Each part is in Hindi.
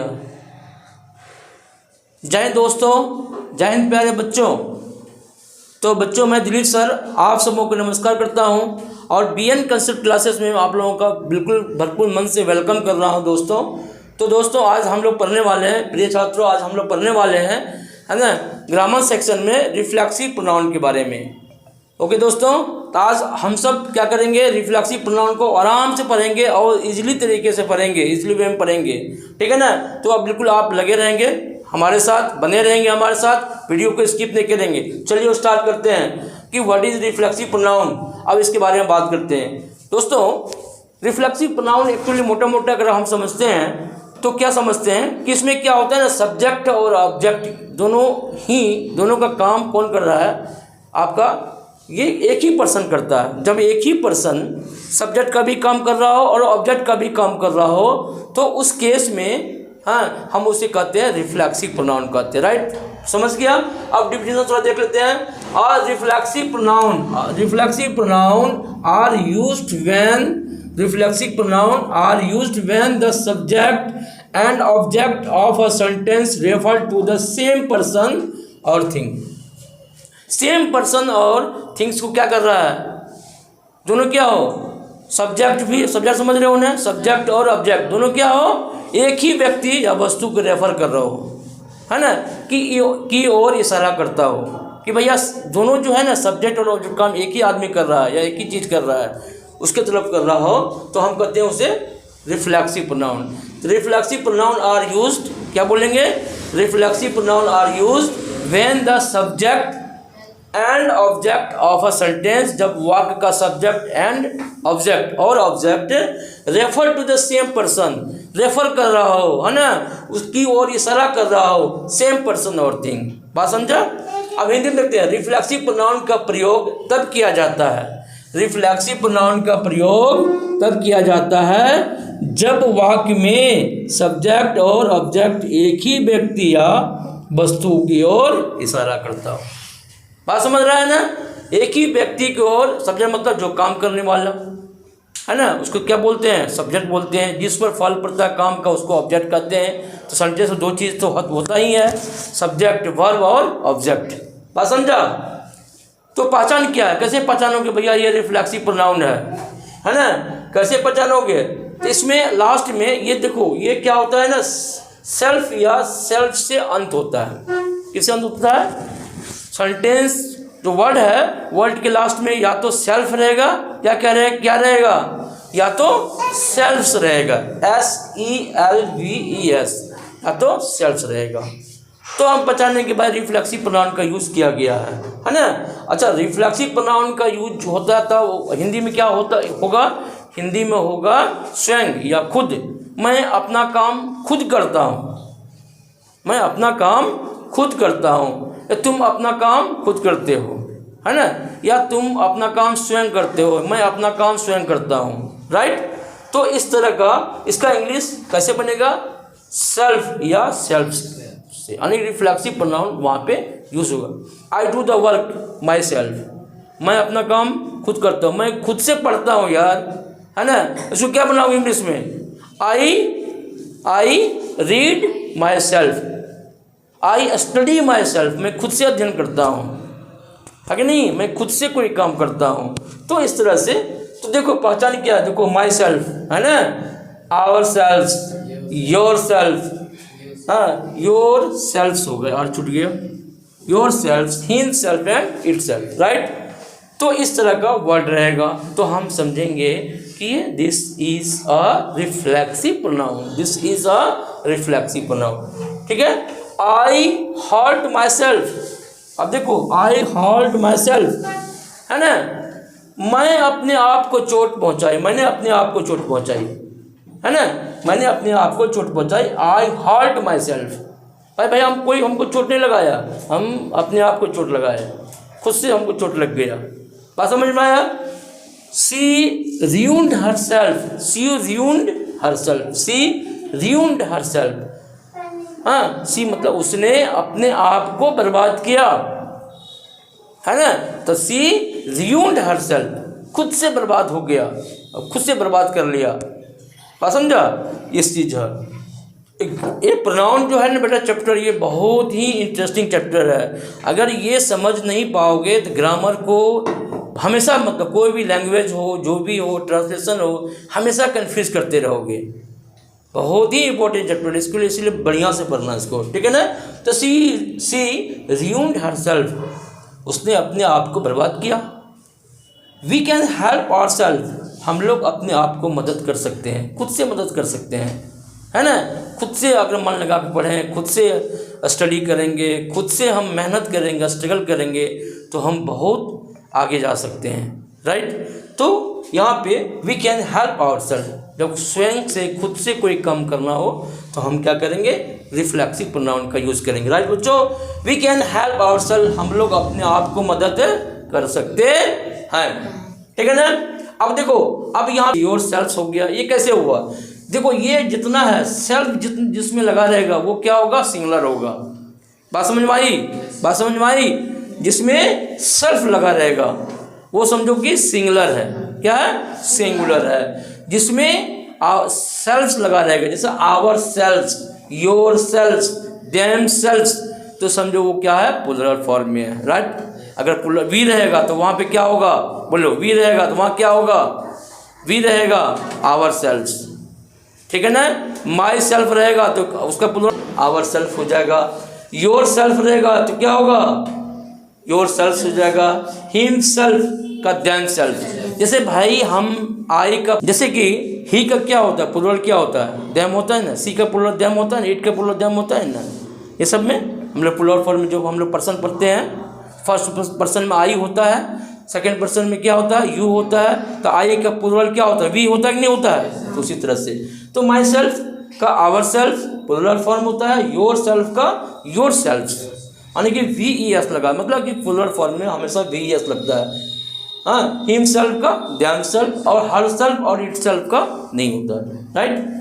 गया। जय हिंद दोस्तों, जय हिंद प्यारे बच्चों। तो बच्चों, मैं दिलीप सर आप सबों को नमस्कार करता हूं और बीएन कंसेप्ट क्लासेस में आप लोगों का बिल्कुल भरपूर मन से वेलकम कर रहा हूं दोस्तों। तो दोस्तों, आज हम लोग पढ़ने वाले हैं, प्रिय छात्रों, आज हम लोग पढ़ने वाले हैं, है ना, ग्रामर सेक्शन में रिफ्लेक्सिव प्रोनाउन के बारे में। ओके दोस्तों, तो आज हम सब क्या करेंगे, रिफ्लेक्सिव प्रोनाउन को आराम से पढ़ेंगे और इजीली तरीके से पढ़ेंगे, इजीली वे में पढ़ेंगे, ठीक है ना। तो अब बिल्कुल आप लगे रहेंगे हमारे साथ, बने रहेंगे हमारे साथ, वीडियो को स्किप नहीं करेंगे। चलिए स्टार्ट करते हैं कि व्हाट इज़ रिफ्लेक्सिव प्रोनाउन। अब इसके बारे में बात करते हैं दोस्तों। रिफ्लेक्सिव प्रोनाउन एक्चुअली मोटा मोटा अगर हम समझते हैं तो क्या समझते हैं कि इसमें क्या होता है ना, सब्जेक्ट और ऑब्जेक्ट दोनों का काम कौन कर रहा है, आपका ये एक ही पर्सन करता है। जब एक ही पर्सन सब्जेक्ट का भी काम कर रहा हो और ऑब्जेक्ट का भी काम कर रहा हो तो उस केस में हाँ हम उसे कहते हैं रिफ्लेक्सिव प्रोनाउन कहते हैं। राइट, समझ गया। अब डिफिनेशन थोड़ा देख लेते हैं। और reflexive pronoun are used when the subject and object of a sentence refer to the same person or thing. Same person or things को क्या कर रहा है, दोनों क्या हो, सब्जेक्ट समझ रहे हो उन्हें, सब्जेक्ट और ऑब्जेक्ट दोनों क्या हो, एक ही व्यक्ति या वस्तु को रेफर कर रहा हो, है ना, की ओर इशारा करता हो कि भैया दोनों जो है ना, सब्जेक्ट और ऑब्जेक्ट काम एक ही आदमी कर रहा है या एक ही चीज़ कर रहा है, उसके तरफ कर रहा हो तो हम कहते हैं उसे reflexive pronoun. Reflexive pronoun are used, क्या बोलेंगे, reflexive pronoun are used when the subject and object of a sentence, जब वाक्य का subject and object refer to the same person, refer कर रहा हो, है ना, उसकी ओर इशारा कर रहा हो, सेम पर्सन और थिंग। बात समझा। अब हिंदी में देखते हैं। रिफ्लेक्सिव प्रोनाउन का प्रयोग तब किया जाता है, रिफ्लेक्सिव प्रोनाउन का प्रयोग तब किया जाता है जब वाक्य में सब्जेक्ट और ऑब्जेक्ट एक ही व्यक्ति या वस्तु की ओर इशारा करता हो। बात समझ रहा है ना, एक ही व्यक्ति की ओर, सब्जेक्ट मतलब जो काम करने वाला है ना, उसको क्या बोलते हैं, सब्जेक्ट बोलते हैं। जिस पर फल पड़ता है काम का उसको ऑब्जेक्ट कहते हैं। तो सेंटेंस में दो चीज़ तो होता ही है, सब्जेक्ट वर्ब और ऑब्जेक्ट। बात समझा। तो पहचान क्या है, कैसे पहचानोगे भैया ये रिफ्लेक्सिव प्रोनाउन है ना, कैसे पहचानोगे। तो इसमें लास्ट में ये देखो, ये क्या होता है ना, सेल्फ या सेल्फ से अंत होता है। किससे अंत होता है, सेंटेंस जो वर्ड है, वर्ड के लास्ट में या तो सेल्फ रहेगा या क्या रहेगा, या तो सेल्फ्स रहेगा, SELVES, या तो सेल्फ्स रहेगा। तो हम पहचानेंगे कि भाई रिफ्लेक्सिव प्रोनाउन का यूज़ किया गया है ना। अच्छा, रिफ्लेक्सिव प्रोनाउन का यूज होता था हिंदी में, क्या होगा, हिंदी में होगा स्वयं या खुद। मैं अपना काम खुद करता हूँ, मैं अपना काम खुद करता हूँ, या तुम अपना काम खुद करते हो, है ना, या तुम अपना काम स्वयं करते हो, मैं अपना काम स्वयं करता हूँ। राइट। तो इस तरह का इसका इंग्लिश कैसे बनेगा, सेल्फ या सेल्फ से, यानी रिफ्लेक्सिव प्रोनाउन वहाँ पे यूज होगा। I do the work my self, मैं अपना काम खुद करता हूँ, मैं खुद से पढ़ता हूँ यार, है ना। इसको क्या बनाऊँ इंग्लिश में, I read my self, I study my self, मैं खुद से अध्ययन करता हूँ, है कि नहीं, मैं खुद से कोई काम करता हूँ। तो इस तरह से, तो देखो पहचान क्या है, देखो माई सेल्फ है ना, आवर सेल्फ, योर सेल्फ, हाँ योर सेल्फ हो गया और छूट गया, your self, him self and it self. Right. तो इस तरह का वर्ड रहेगा तो हम समझेंगे कि this is a reflexive pronoun, this is a reflexive pronoun. ठीक है। आई हर्ट माई सेल्फ, अब देखो आई हर्ट माई सेल्फ, है ना, मैं अपने आप को चोट पहुंचाई, मैंने अपने आप को चोट पहुंचाई, है ना, मैंने अपने आप को चोट पहुंचाई, आई हर्ट माई सेल्फ। भाई हमको चोट नहीं लगाया, हम अपने आप को चोट लगाया, खुद से हमको चोट लग गया। बात समझ में आया। सी ruined herself, हाँ, सी मतलब उसने अपने आप को बर्बाद किया, है ना। तो सी ruined herself, खुद से बर्बाद हो गया, खुद से बर्बाद कर लिया। बात समझा। इस चीज़ है, ये प्रोनाउन जो है ना बेटा चैप्टर, ये बहुत ही इंटरेस्टिंग चैप्टर है। अगर ये समझ नहीं पाओगे तो ग्रामर को हमेशा, मतलब कोई भी लैंग्वेज हो, जो भी हो, ट्रांसलेशन हो, हमेशा कन्फ्यूज करते रहोगे। बहुत ही इंपॉर्टेंट चैप्टर है, इसके लिए इसलिए बढ़िया से पढ़ना इसको, ठीक है ना। तो सी ruined herself, उसने अपने आप को बर्बाद किया। वी कैन हेल्प आवरसेल्फ, हम लोग अपने आप को मदद कर सकते हैं, खुद से मदद कर सकते हैं, है ना। खुद से अगर मन लगा के पढ़ें, खुद से स्टडी करेंगे, खुद से हम मेहनत करेंगे, स्ट्रगल करेंगे, तो हम बहुत आगे जा सकते हैं, राइट। तो यहाँ पे वी कैन हेल्प आवरसेल्फ, जब स्वयं से खुद से कोई काम करना हो तो हम क्या करेंगे, रिफ्लेक्सिव प्रोनाउन का यूज़ करेंगे, राइट बच्चों। वी कैन हेल्प आवरसेल्फ, हम लोग अपने आप को मदद कर सकते हैं, ठीक है ना। अब देखो, अब यहाँ योर सेल्फ हो गया, ये कैसे हुआ, देखो ये जितना है सेल्फ जिसमें लगा रहेगा वो क्या होगा, सिंगुलर होगा। बात समझ में आई, बात समझ में आई। जिसमें सेल्फ लगा रहेगा वो समझो कि सिंगुलर है, क्या है, सिंगुलर है। जिसमें सेल्फ लगा रहेगा, जैसे our self, your self, them self, तो समझो वो क्या है, प्लुरल फॉर्म में है, राइट। अगर वी रहेगा तो वहाँ पे क्या होगा, बोलो, वी रहेगा तो वहाँ क्या होगा, वी रहेगा आवर सेल्फ, ठीक है ना। माई सेल्फ रहेगा तो उसका प्लुरल आवर सेल्फ हो जाएगा। योर सेल्फ रहेगा तो क्या होगा, योर सेल्फ हो जाएगा। हिम सेल्फ का देम सेल्फ, जैसे भाई हम आई का, जैसे कि ही का क्या होता है, प्लुरल क्या होता है, देम होता है ना। सी का प्लुरल देम होता है ना, इट का प्लुरल देम होता है ना। ये सब में हम लोग प्लुरल फॉर्म में जो हम लोग पर्सन पढ़ते हैं, फर्स्ट पर्सन में आई होता है, सेकंड पर्सन में क्या होता है, यू होता है। तो आई का प्लुरल क्या होता है, वी होता है कि नहीं होता है। तो उसी तरह से तो माई सेल्फ का आवर सेल्फ प्लुरल फॉर्म होता है, योर सेल्फ का योर सेल्फ, यानी कि वी ई एस लगा, मतलब कि प्लुरल फॉर्म में हमेशा वी ई एस लगता है। हाँ, हिम सेल्फ का देम सेल्फ और हर सेल्फ और इट सेल्फ का नहीं होता है, राइट।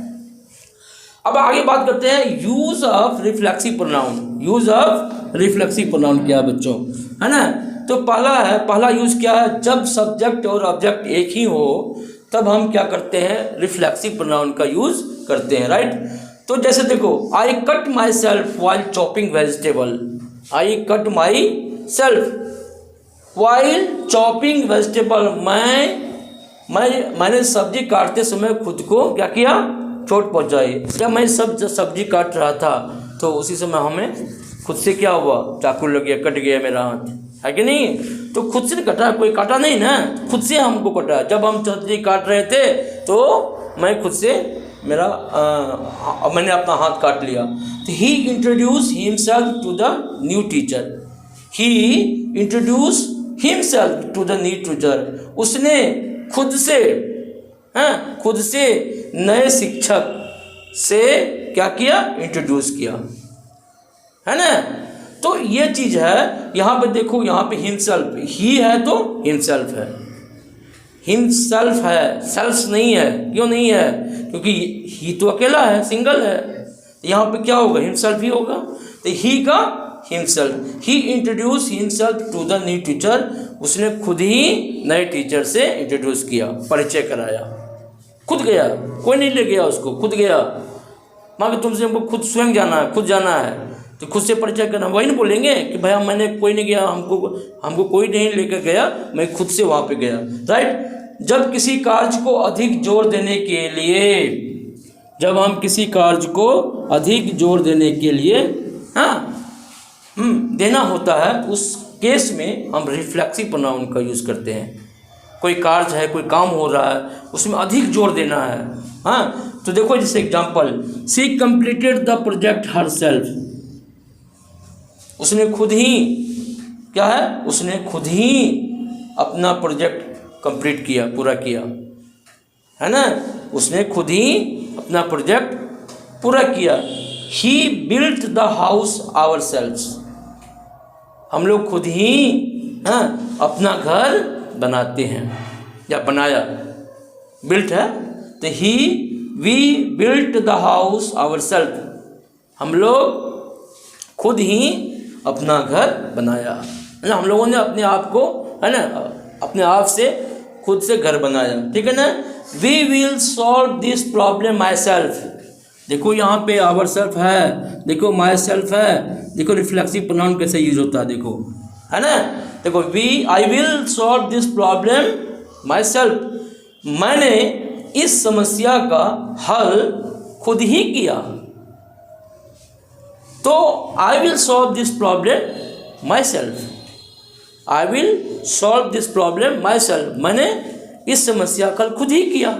अब आगे बात करते हैं use of reflexive pronoun. Use of reflexive pronoun क्या है बच्चों, है ना। तो पहला यूज क्या है, जब सब्जेक्ट और ऑब्जेक्ट एक ही हो तब हम क्या करते हैं, रिफ्लेक्सिव प्रोनाउन का यूज करते हैं, राइट। तो जैसे देखो, I cut my self while chopping vegetable, I cut my self while chopping vegetable, मैंने सब्जी काटते समय खुद को क्या किया, चोट पहुंचाई। क्या मैं सब्जी काट रहा था तो उसी समय हमें खुद से क्या हुआ, चाकू लग गया, कट गया मेरा हाथ, है कि नहीं। तो खुद से कटा, कोई काटा नहीं ना, खुद से हमको कटा। जब हम सब्जी काट रहे थे तो मैं खुद से मैंने अपना हाथ काट लिया। तो he introduce himself to the new teacher, he introduce himself to the new teacher, उसने खुद से नए शिक्षक से क्या किया, इंट्रोड्यूस किया, है ना। तो ये चीज़ है, यहाँ पे देखो, यहाँ पे हिमसेल्फ, ही है तो हिमसेल्फ है, हिमसेल्फ है, सेल्फ नहीं है। क्यों नहीं है, क्योंकि ही तो अकेला है, सिंगल है। यहाँ पे क्या होगा, हिमसेल्फ ही होगा। तो ही का himself, he introduce himself to the new teacher, उसने खुद ही नए टीचर से इंट्रोड्यूस किया, परिचय कराया, खुद गया, कोई नहीं ले गया उसको, खुद गया। माँ कि तुमसे हमको खुद स्वयं जाना है, खुद जाना है, तो खुद से परिचय करना। वही नहीं बोलेंगे कि भैया मैंने कोई नहीं गया, हमको कोई नहीं लेकर गया, मैं खुद से वहाँ पे गया, राइट। जब किसी कार्य को अधिक जोर देने के लिए, जब हम किसी कार्य को अधिक जोर देने के लिए देना होता है, उस केस में हम रिफ्लेक्सिव प्रोनाउन का यूज़ करते हैं। कोई कार्य है, कोई काम हो रहा है, उसमें अधिक जोर देना है, हाँ। तो देखो जैसे example, she completed the project her self, उसने खुद ही क्या है, उसने खुद ही अपना प्रोजेक्ट कंप्लीट किया, पूरा किया, है ना। उसने खुद ही अपना प्रोजेक्ट पूरा किया। He built the house ourselves, हम लोग खुद ही अपना घर बनाते हैं या बनाया, बिल्ट है तो he, we built the house ourself, हम लोग खुद ही अपना घर बनाया, है ना। हम लोगों ने अपने आप को, है ना, अपने आप से खुद से घर बनाया, ठीक है ना। We will solve this problem my self, देखो यहाँ पे आवर सेल्फ है, देखो माई सेल्फ है, देखो रिफ्लेक्सिव प्रोनाउन कैसे यूज होता है, देखो है ना। देखो I will solve this problem my self, मैंने इस समस्या का हल खुद ही किया। तो I will solve this problem my self, I will solve this problem my self, मैंने इस समस्या का खुद ही किया,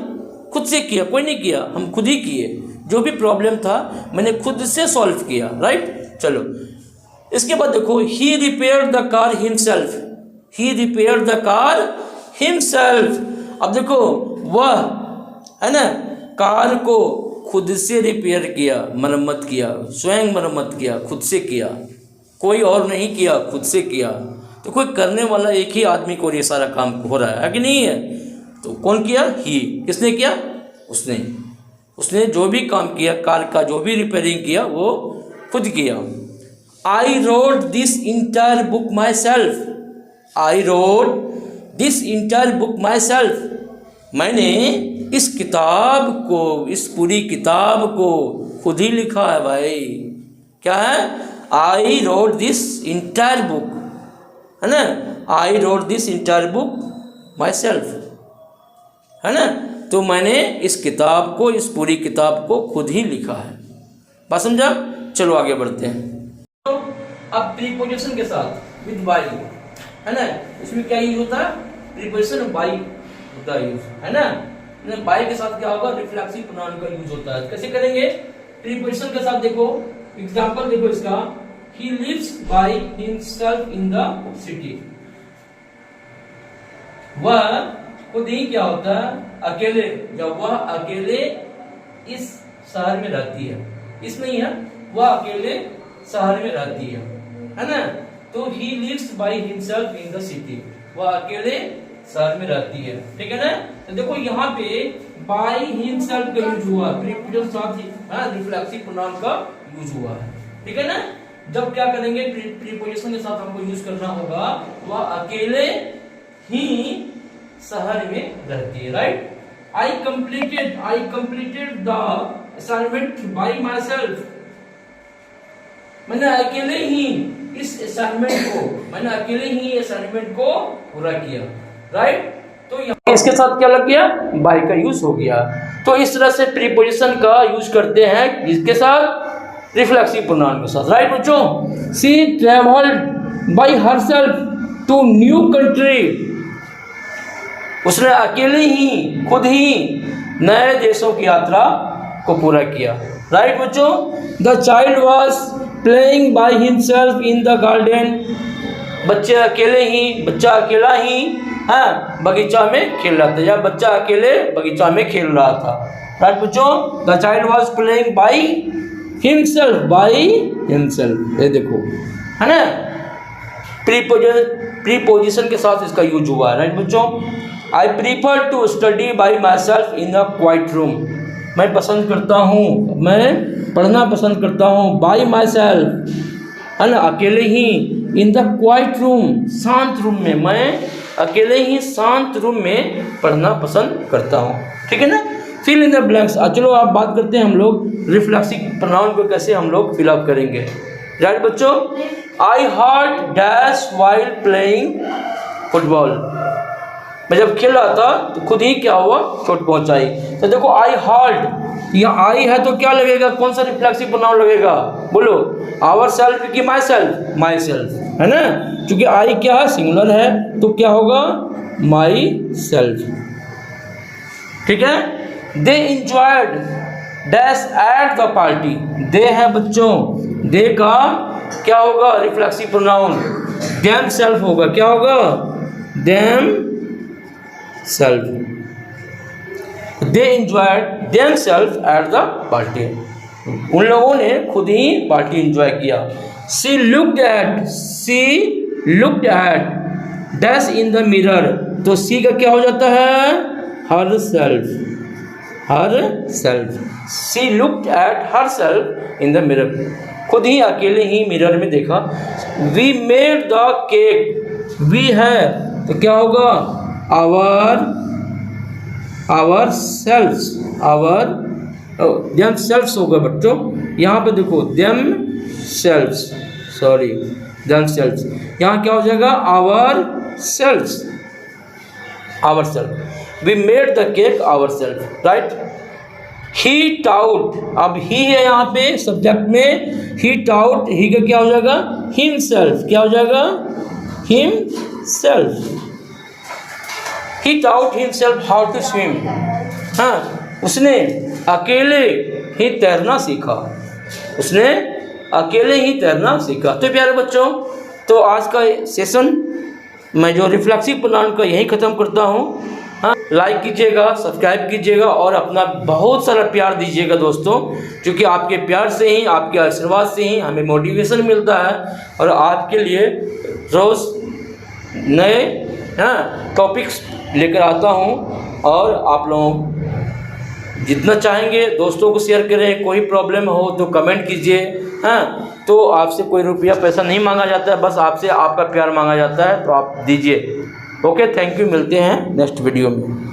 खुद से किया, कोई नहीं किया, हम खुद ही किए। जो भी प्रॉब्लम था मैंने खुद से सॉल्व किया, राइट। चलो इसके बाद देखो, he repair the car himself, he repair the car himself. अब देखो वह है ना कार को खुद से रिपेयर किया, मरम्मत किया, स्वयं मरम्मत किया, खुद से किया, कोई और नहीं किया, खुद से किया। तो कोई करने वाला एक ही आदमी को ये सारा काम हो रहा है कि नहीं है। तो कौन किया? ही। किसने किया? उसने जो भी काम किया, कार का जो भी रिपेयरिंग किया वो खुद किया। I rode this entire book myself, I rode this entire book myself, मैंने इस किताब को, इस पूरी किताब को खुद ही लिखा है भाई। क्या है? I rode this entire book, है ना, I rode this entire book myself, है ना। तो मैंने इस किताब को, इस पूरी किताब को खुद ही लिखा है। बात समझा? चलो आगे बढ़ते हैं। तो अब प्रीपोजिशन के साथ विद बाई, है ना, इसमें क्या यूज होता है? प्रीपोजिशन बाई होता है यूज, है ना। बाई के साथ क्या होगा? रिफ्लेक्सिव प्रोनाउन का यूज होता है। कैसे करेंगे? प्रीपोजिशन के साथ देखो, एग्जांपल देखो इसका, he lives by himself in the city, वह खुद ही क्या होता है? अकेले, जब वह अकेले इस शहर में रहती है, इस नहीं है, वह अकेले शहर में रहती है ना। तो he lives by himself in the city, वह अकेले शहर में रहती है, ठीक है ना। तो देखो यहाँ पे बाय हिमसेल्फ का यूज हुआ, प्रीपोजिशन साथ ही रिफ्लेक्सिव प्रोनाउन का यूज हुआ है, ठीक है ना। जब क्या करेंगे? प्रीपोजिशन के साथ हमको यूज करना होगा, वह अकेले ही शहर में रहती है, right. I completed the assignment bye my self, मैंने अकेले ही इस असाइनमेंट को, मैंने अकेले ही असाइनमेंट को पूरा किया, राइट। तो यहाँ इसके साथ क्या लग गया? बाय का यूज हो गया। तो इस तरह से प्रीपोजिशन का यूज करते हैं, इसके साथ रिफ्लेक्सिव प्रोनाउन के साथ, राइट बच्चों। She travelled by herself to new country, उसने अकेले ही, खुद ही नए देशों की यात्रा को पूरा किया, राइट बच्चों। The child was playing by himself in the garden, बच्चा अकेला ही बगीचा में खेल रहा था, या बच्चा अकेले बगीचा में खेल रहा था, राइट बच्चों। The child was playing by himself, ये देखो, है ना, प्रीपोजिशन के साथ इसका यूज हुआ है, राइट बच्चों। I prefer to study by my self in a quite room, मैं पसंद करता हूँ, मैं पढ़ना पसंद करता हूँ, बाई माई सेल्फ, है ना, अकेले ही, इन द क्वाइट रूम, शांत रूम में, मैं अकेले ही शांत रूम में पढ़ना पसंद करता हूँ, ठीक है ना। Fill in the blanks. चलो आप बात करते हैं हम लोग रिफ्लेक्सिव प्रोनाउन को कैसे हम लोग फिलअप करेंगे, राइट बच्चों। I hurt dash while playing football, मैं जब खेल रहा था तो खुद ही क्या हुआ? चोट पहुंचाई। तो देखो आई हार्ट, यहाँ आई है तो क्या लगेगा? कौन सा रिफ्लेक्सिव प्रोनाउन लगेगा? बोलो, आवर सेल्फ कि माई सेल्फ? माई सेल्फ, है ना, क्योंकि आई क्या है? सिंगुलर है, तो क्या होगा? माई सेल्फ, ठीक है। They enjoyed dash at the party, they है बच्चों, दे का क्या होगा? रिफ्लेक्सिव प्रोनाउन देम सेल्फ होगा, क्या होगा? Them self, they enjoyed them self at the party, उन लोगों ने खुद ही पार्टी इंजॉय किया। She looked at dash in the mirror, तो सी का क्या हो जाता है? Her self, she looked at her self in the mirror, खुद ही अकेले ही मिरर में देखा। We made the cake, we है तो क्या होगा? Our self, our them selves होगा बच्चों, यहाँ पे देखो them selves, sorry them selves, यहाँ क्या हो जाएगा our selves, our self, we made the cake our self, right. He taught, अब ही है यहाँ पे सब्जेक्ट में, ही टाउट, ही का क्या हो जाएगा हिमसेल्फ, क्या हो जाएगा himself, he taught himself how to swim, हाँ उसने अकेले ही तैरना सीखा, उसने अकेले ही तैरना सीखा। तो प्यारे बच्चों, तो आज का सेशन मैं जो रिफ्लेक्सिव प्रोनाउन का यही ख़त्म करता हूँ। हाँ, लाइक कीजिएगा, सब्सक्राइब कीजिएगा और अपना बहुत सारा प्यार दीजिएगा दोस्तों, क्योंकि आपके प्यार से ही, आपके आशीर्वाद से ही हमें मोटिवेशन मिलता है और आपके लिए रोज़ नए टॉपिक्स लेकर आता हूँ। और आप लोग जितना चाहेंगे दोस्तों को शेयर करें, कोई प्रॉब्लम हो तो कमेंट कीजिए, हाँ तो आपसे कोई रुपया पैसा नहीं मांगा जाता है, बस आपसे आपका प्यार मांगा जाता है, तो आप दीजिए। ओके, थैंक यू, मिलते हैं नेक्स्ट वीडियो में।